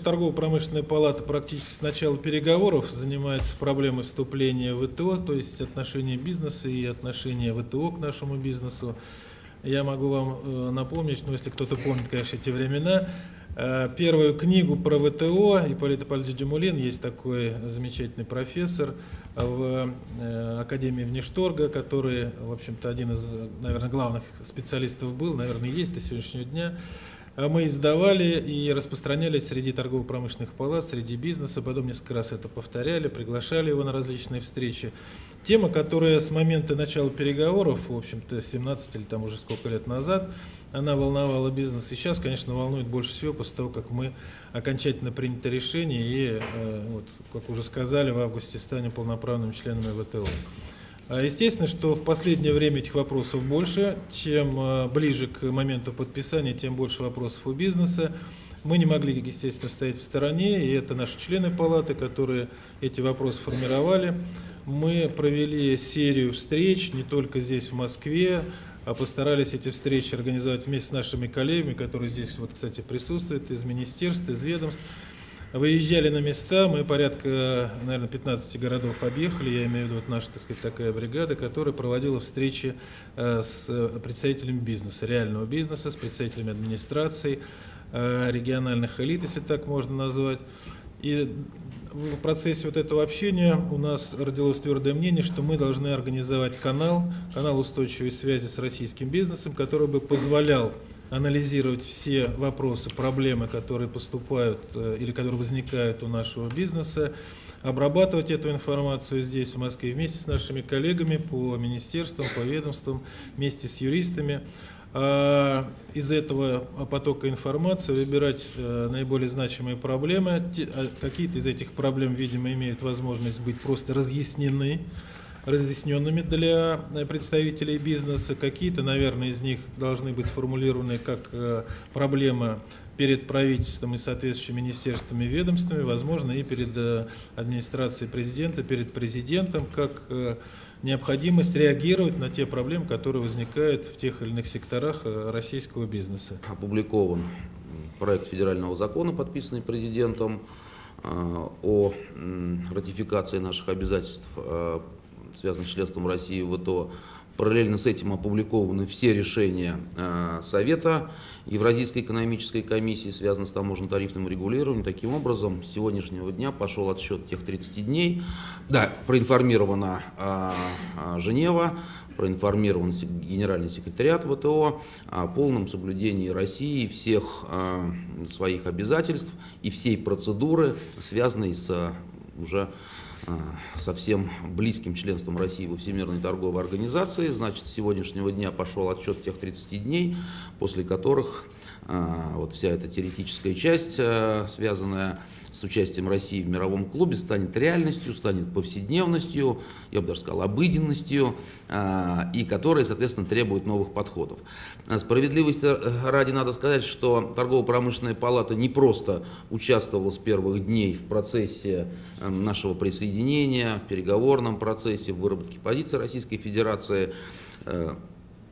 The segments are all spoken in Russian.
торгово-промышленная палата практически с начала переговоров занимается проблемой вступления в ВТО, то есть отношения бизнеса и отношения ВТО к нашему бизнесу. Я могу вам напомнить, ну, если кто-то помнит, конечно, эти времена, первую книгу про ВТО Ипполит Ипполитович Дюмулин, есть такой замечательный профессор в Академии Внешторга, который, в общем-то, один из, наверное, главных специалистов был, наверное, есть до сегодняшнего дня. Мы издавали и распространяли среди торгово-промышленных палат, среди бизнеса, потом несколько раз это повторяли, приглашали его на различные встречи. Тема, которая с момента начала переговоров, в общем-то, 17 или там уже сколько лет назад, она волновала бизнес. И сейчас, конечно, волнует больше всего после того, как мы окончательно приняли решение и, вот, как уже сказали, в августе станем полноправными членами ВТО. Естественно, что в последнее время этих вопросов больше. Чем ближе к моменту подписания, тем больше вопросов у бизнеса. Мы не могли, естественно, стоять в стороне, и это наши члены палаты, которые эти вопросы формировали. Мы провели серию встреч не только здесь, в Москве, а постарались эти встречи организовать вместе с нашими коллегами, которые здесь, вот, кстати, присутствуют, из министерств, из ведомств. Выезжали на места, мы порядка, наверное, 15 городов объехали, я имею в виду вот наша, так сказать, такая бригада, которая проводила встречи с представителями бизнеса, реального бизнеса, с представителями администрации, региональных элит, если так можно назвать. И в процессе вот этого общения у нас родилось твердое мнение, что мы должны организовать канал устойчивой связи с российским бизнесом, который бы позволял анализировать все вопросы, проблемы, которые поступают или которые возникают у нашего бизнеса, обрабатывать эту информацию здесь, в Москве, вместе с нашими коллегами по министерствам, по ведомствам, вместе с юристами. Из этого потока информации выбирать наиболее значимые проблемы. Какие-то из этих проблем, видимо, имеют возможность быть просто разъясненными для представителей бизнеса. Какие-то, наверное, из них должны быть сформулированы как проблема перед правительством и соответствующими министерствами и ведомствами, возможно, и перед администрацией президента, перед президентом, как необходимость реагировать на те проблемы, которые возникают в тех или иных секторах российского бизнеса. Опубликован проект федерального закона, подписанный президентом, о ратификации наших обязательств, связанных с членством России в ВТО. Параллельно с этим опубликованы все решения Совета Евразийской экономической комиссии, связанные с таможенно-тарифным регулированием. Таким образом, с сегодняшнего дня пошел отсчет тех 30 дней. Да, проинформирована Женева, проинформирован Генеральный секретариат ВТО о полном соблюдении России всех своих обязательств и всей процедуры, связанной с уже совсем близким членством России во Всемирной торговой организации. Значит, с сегодняшнего дня пошел отсчет тех 30 дней, после которых вот вся эта теоретическая часть, связанная с участием России в мировом клубе, станет реальностью, станет повседневностью, я бы даже сказал, обыденностью, и которая, соответственно, требует новых подходов. Справедливости ради надо сказать, что торгово-промышленная палата не просто участвовала с первых дней в процессе нашего присоединения, в переговорном процессе, в выработке позиции Российской Федерации.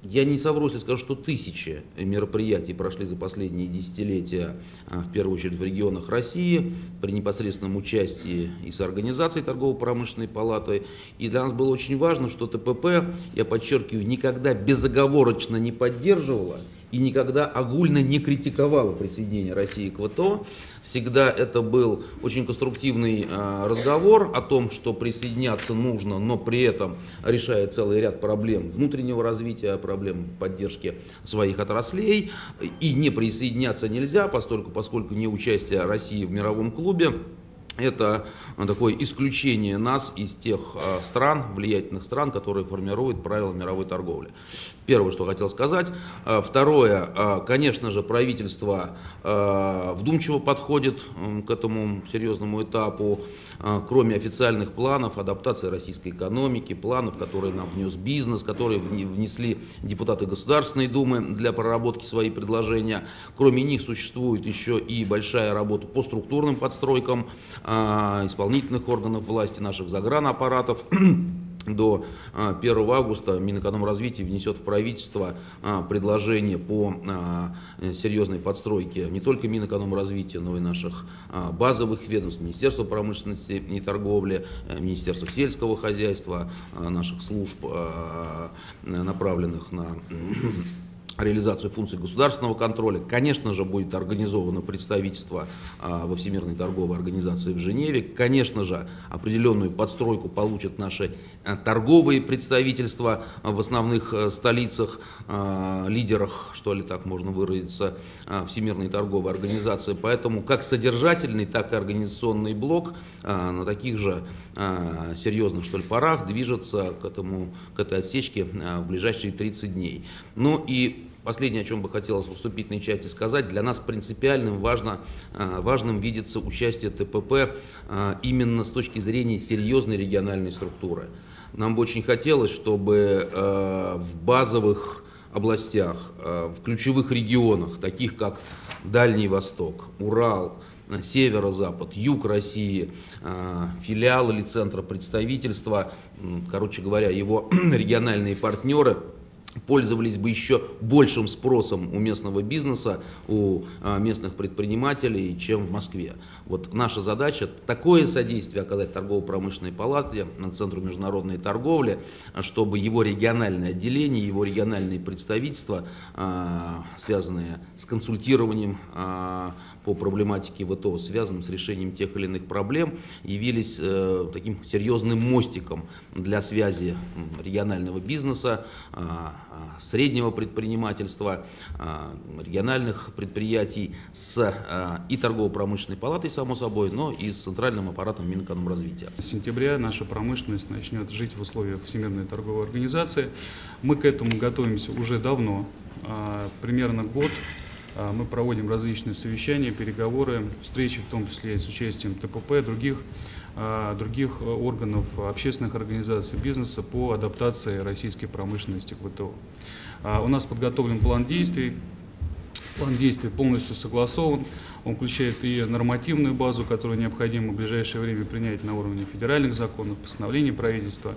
Я не совру, если скажу, что тысячи мероприятий прошли за последние десятилетия, в первую очередь в регионах России, при непосредственном участии и с организацией торгово-промышленной палаты. И для нас было очень важно, что ТПП, я подчеркиваю, никогда безоговорочно не поддерживала и никогда огульно не критиковала присоединение России к ВТО. Всегда это был очень конструктивный разговор о том, что присоединяться нужно, но при этом решая целый ряд проблем внутреннего развития, проблем поддержки своих отраслей. И не присоединяться нельзя, поскольку не участие России в мировом клубе — это такое исключение нас из тех стран, влиятельных стран, которые формируют правила мировой торговли. Первое, что хотел сказать. Второе, конечно же, правительство вдумчиво подходит к этому серьезному этапу. Кроме официальных планов адаптации российской экономики, планов, которые нам внес бизнес, которые внесли депутаты Государственной Думы для проработки своих предложений. Кроме них существует еще и большая работа по структурным подстройкам исполнительных органов власти, наших загранаппаратов. до 1 августа Минэкономразвития внесет в правительство предложение по серьезной подстройке не только Минэкономразвития, но и наших базовых ведомств, Министерства промышленности и торговли, Министерства сельского хозяйства, наших служб, направленных на реализацию функций государственного контроля. Конечно же, будет организовано представительство во Всемирной торговой организации в Женеве. Конечно же, определенную подстройку получат наши торговые представительства в основных столицах, лидерах, что ли так можно выразиться, Всемирной торговой организации. Поэтому как содержательный, так и организационный блок на таких же серьезных, что ли, парах движется к этой отсечке в ближайшие 30 дней. Ну и последнее, о чем бы хотелось в вступительной части сказать, для нас принципиальным важным видится участие ТПП именно с точки зрения серьезной региональной структуры. Нам бы очень хотелось, чтобы в базовых областях, в ключевых регионах, таких как Дальний Восток, Урал, северо-запад, юг России, филиал или центр представительства, короче говоря, его региональные партнеры пользовались бы еще большим спросом у местного бизнеса, у местных предпринимателей, чем в Москве. Вот наша задача такое содействие оказать торгово-промышленной палате, Центру международной торговли, чтобы его региональное отделение, его региональные представительства, связанные с консультированием по проблематике ВТО, связанным с решением тех или иных проблем, явились таким серьезным мостиком для связи регионального бизнеса, среднего предпринимательства, региональных предприятий с и торгово-промышленной палатой, само собой, но и с центральным аппаратом Минэкономразвития. С сентября наша промышленность начнет жить в условиях Всемирной торговой организации. Мы к этому готовимся уже давно, примерно год. Мы проводим различные совещания, переговоры, встречи, в том числе и с участием ТПП, других органов, общественных организаций бизнеса по адаптации российской промышленности к ВТО. У нас подготовлен план действий. План действий полностью согласован. Он включает и нормативную базу, которую необходимо в ближайшее время принять на уровне федеральных законов, постановлений правительства,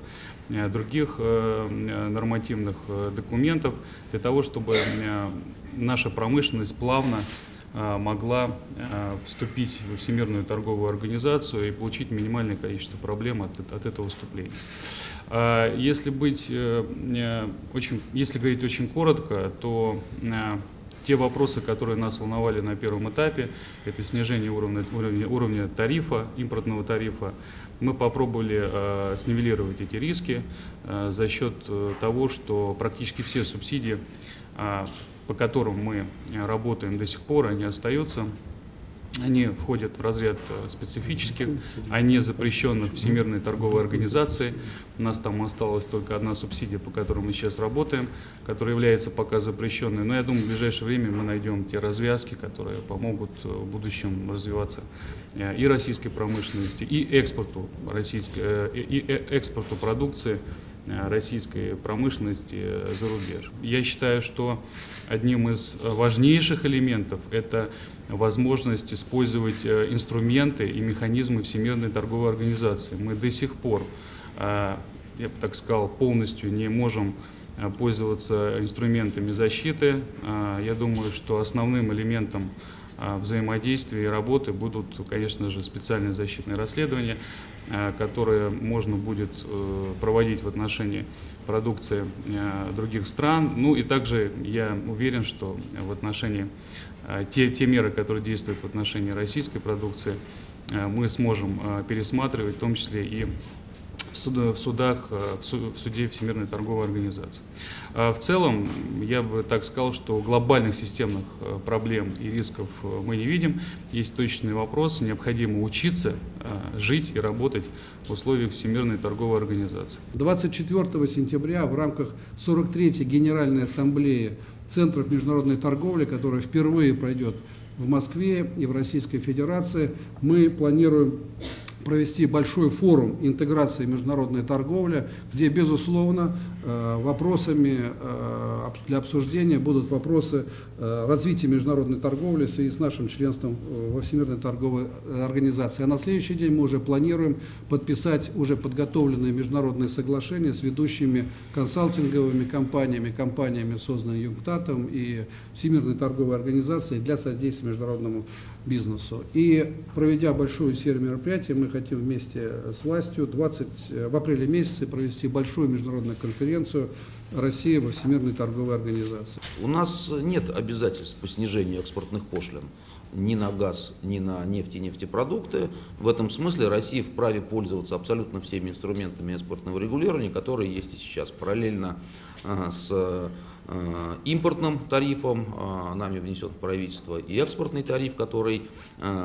других нормативных документов, для того, чтобы наша промышленность плавно могла вступить в Всемирную торговую организацию и получить минимальное количество проблем от этого вступления. Если говорить очень коротко, то те вопросы, которые нас волновали на первом этапе, это снижение уровня тарифа, импортного тарифа, мы попробовали снивелировать эти риски за счет того, что практически все субсидии, по которым мы работаем до сих пор, они остаются. Они входят в разряд специфических, они запрещены Всемирной торговой организацией. У нас там осталась только одна субсидия, по которой мы сейчас работаем, которая является пока запрещенной. Но я думаю, в ближайшее время мы найдем те развязки, которые помогут в будущем развиваться и российской промышленности, и экспорту продукции российской промышленности за рубеж. Я считаю, что одним из важнейших элементов это возможность использовать инструменты и механизмы Всемирной торговой организации. Мы до сих пор, я бы так сказал, полностью не можем пользоваться инструментами защиты. Я думаю, что основным элементом взаимодействия и работы будут, конечно же, специальные защитные расследования, которые можно будет проводить в отношении продукции других стран. Ну и также я уверен, что в отношении те меры, которые действуют в отношении российской продукции, мы сможем пересматривать, в том числе и в суде Всемирной торговой организации. В целом, я бы так сказал, что глобальных системных проблем и рисков мы не видим. Есть точные вопросы, необходимо учиться жить и работать в условиях Всемирной торговой организации. 24 сентября в рамках 43-й Генеральной Ассамблеи Центров международной торговли, которая впервые пройдет в Москве и в Российской Федерации, мы планируем провести большой форум интеграции международной торговли, где, безусловно, вопросами для обсуждения будут вопросы развития международной торговли в связи с нашим членством во Всемирной торговой организации. А на следующий день мы уже планируем подписать уже подготовленные международные соглашения с ведущими консалтинговыми компаниями, созданными ЮНКТАДом и Всемирной торговой организацией для содействия международному бизнесу. И проведя большую серию мероприятий, мы хотим вместе с властью в апреле месяце провести большую международную конференцию России во Всемирной торговой организации. У нас нет обязательств по снижению экспортных пошлин ни на газ, ни на нефть и нефтепродукты. В этом смысле Россия вправе пользоваться абсолютно всеми инструментами экспортного регулирования, которые есть и сейчас. Параллельно с импортным тарифом нами внесен в правительство и экспортный тариф, который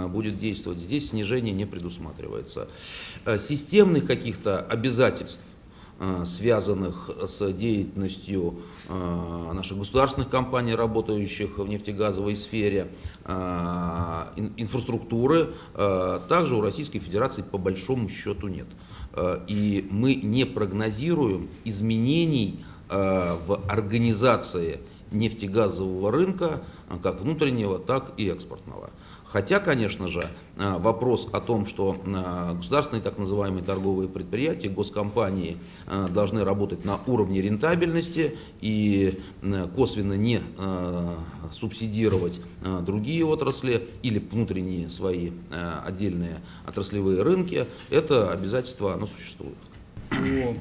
будет действовать. Здесь снижение не предусматривается. Системных каких-то обязательств, связанных с деятельностью наших государственных компаний, работающих в нефтегазовой сфере, инфраструктуры, также у Российской Федерации по большому счету нет. И мы не прогнозируем изменений в организации нефтегазового рынка, как внутреннего, так и экспортного. Хотя, конечно же, вопрос о том, что государственные так называемые торговые предприятия, госкомпании должны работать на уровне рентабельности и косвенно не субсидировать другие отрасли или внутренние свои отдельные отраслевые рынки, это обязательство, оно существует. По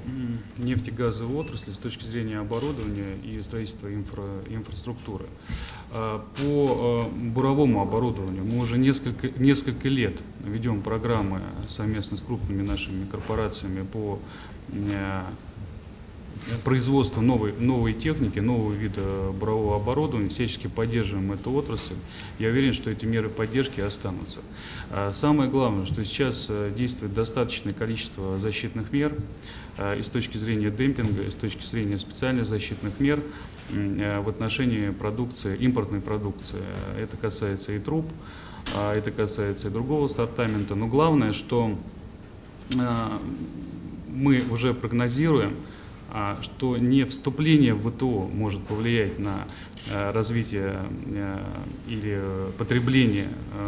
нефтегазовой отрасли с точки зрения оборудования и строительства инфраструктуры. По буровому оборудованию мы уже несколько лет ведем программы совместно с крупными нашими корпорациями по производству новой техники, нового вида бурового оборудования, всячески поддерживаем эту отрасль. Я уверен, что эти меры поддержки останутся. Самое главное, что сейчас действует достаточное количество защитных мер и с точки зрения демпинга, и с точки зрения специальных защитных мер в отношении продукции, импортной продукции. Это касается и труб, это касается и другого сортамента. Но главное, что мы уже прогнозируем, что не вступление в ВТО может повлиять на развитие или потребление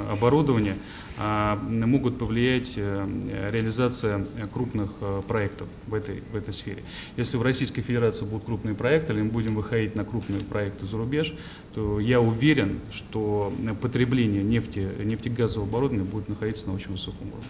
оборудования, а могут повлиять реализация крупных проектов в этой сфере. Если в Российской Федерации будут крупные проекты, или мы будем выходить на крупные проекты за рубеж, то я уверен, что потребление нефтегазового оборудования будет находиться на очень высоком уровне.